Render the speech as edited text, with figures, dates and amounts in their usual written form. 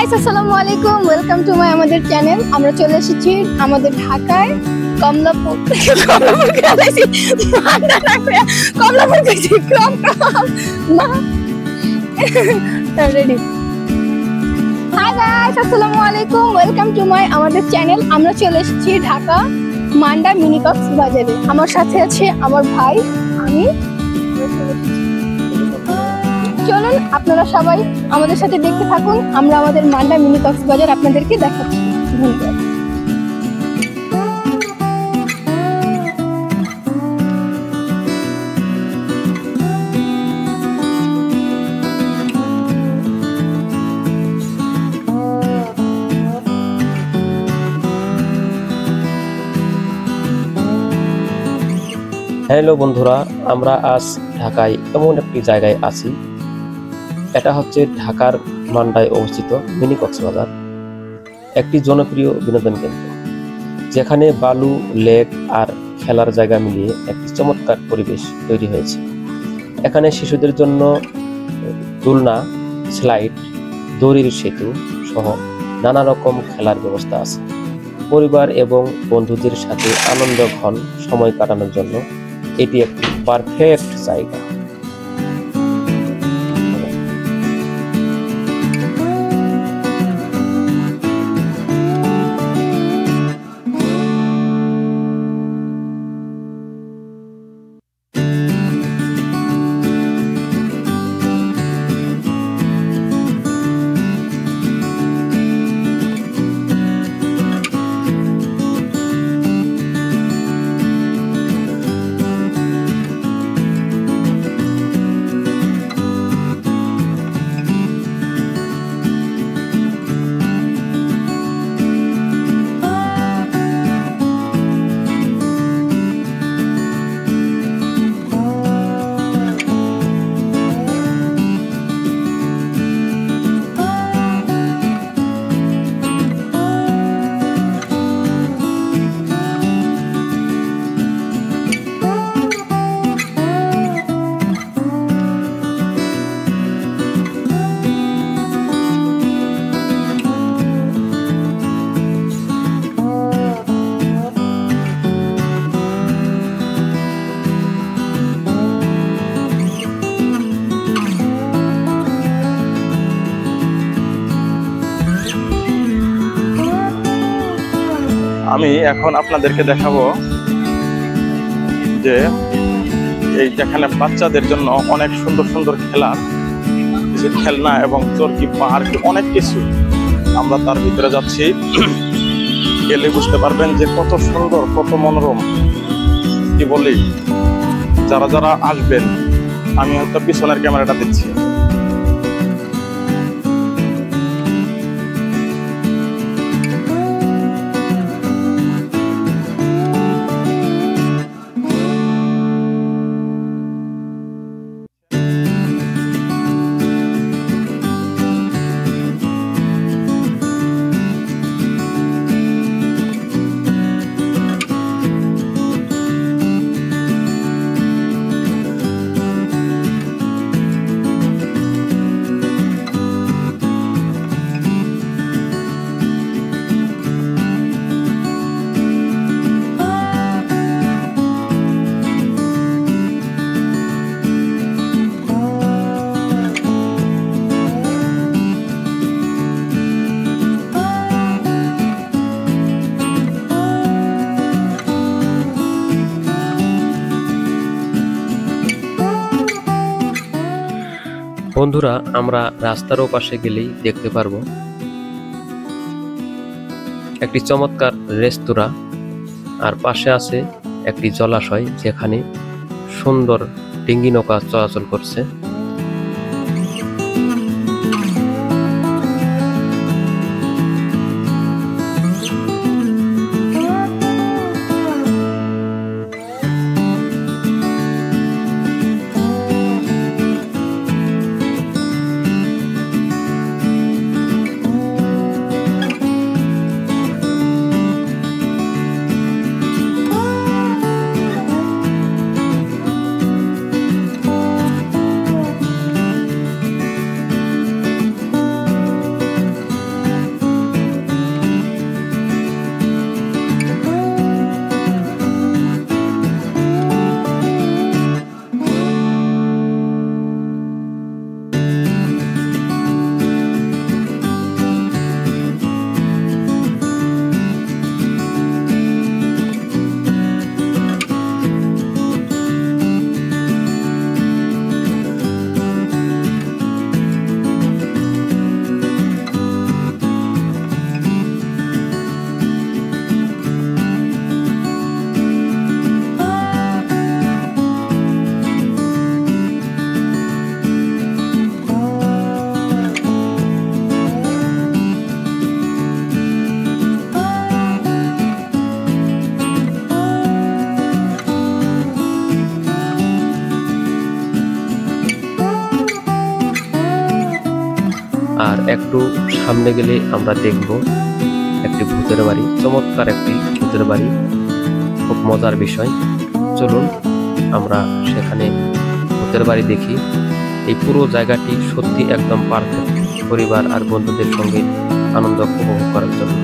Guys, আসসালামু আলাইকুম। Welcome to my আমাদের চ্যানেল। আমরা চলে এসেছি আমাদের ঢাকায় কমলাপুর রেডি। হাই গাইস, আসসালামু আলাইকুম। ওয়েলকাম টু মাই আমাদের চ্যানেল। আমরা চলে এসেছি ঢাকা মান্ডা মিনি কক্সবাজারে। আমার সাথে আছে আমার ভাই, আমি। চলুন আপনারা সবাই আমাদের সাথে দেখতে থাকুন। আমরা আমাদের মান্ডা মিনি কক্সবাজার আপনাদেরকে দেখাচ্ছি। ধন্যবাদ। হ্যালো বন্ধুরা, আমরা আজ ঢাকায় এমন একটি জায়গায় আছি। এটা হচ্ছে ঢাকার মান্ডায় অবস্থিত মিনি কক্সবাজার, একটি জনপ্রিয় বিনোদন কেন্দ্র যেখানে বালু, লেক আর খেলার জায়গা মিলিয়ে একটি চমৎকার পরিবেশ তৈরি হয়েছে। এখানে শিশুদের জন্য দোলনা, স্লাইড, দড়ির সেতু সহ নানা রকম খেলার ব্যবস্থা আছে। পরিবার এবং বন্ধুদের সাথে আনন্দঘন সময় কাটানোর জন্য এটি একটি পারফেক্ট জায়গা। আমি এখন আপনাদেরকে দেখাবো যে এই যেখানে বাচ্চাদের জন্য অনেক সুন্দর সুন্দর কিছু খেলনা এবং চরকি, পার্ক, অনেক কিছু। আমরা তার ভিতরে যাচ্ছি, গেলে বুঝতে পারবেন যে কত সুন্দর, কত মনোরম। কি বলি, যারা যারা আসবেন, আমি হয়তো পিছনের ক্যামেরাটা দিচ্ছি। বন্ধুরা, আমরা রাস্তার ওপাশে গেলেই দেখতে পারবো একটি চমৎকার রেস্তোরাঁ, আর পাশে আছে একটি জলাশয় যেখানে সুন্দর ডিঙ্গি নৌকা চলাচল করছে। একটু সামনে গেলে আমরা দেখব একটি ভূতের বাড়ি, চমৎকার একটি ভূতের বাড়ি, খুব মজার বিষয়। চলুন আমরা সেখানে ভূতের বাড়ি দেখি। এই পুরো জায়গাটি সত্যি একদম পারফেক্ট পরিবার আর বন্ধুদের সঙ্গে আনন্দ উপভোগ করার জন্য।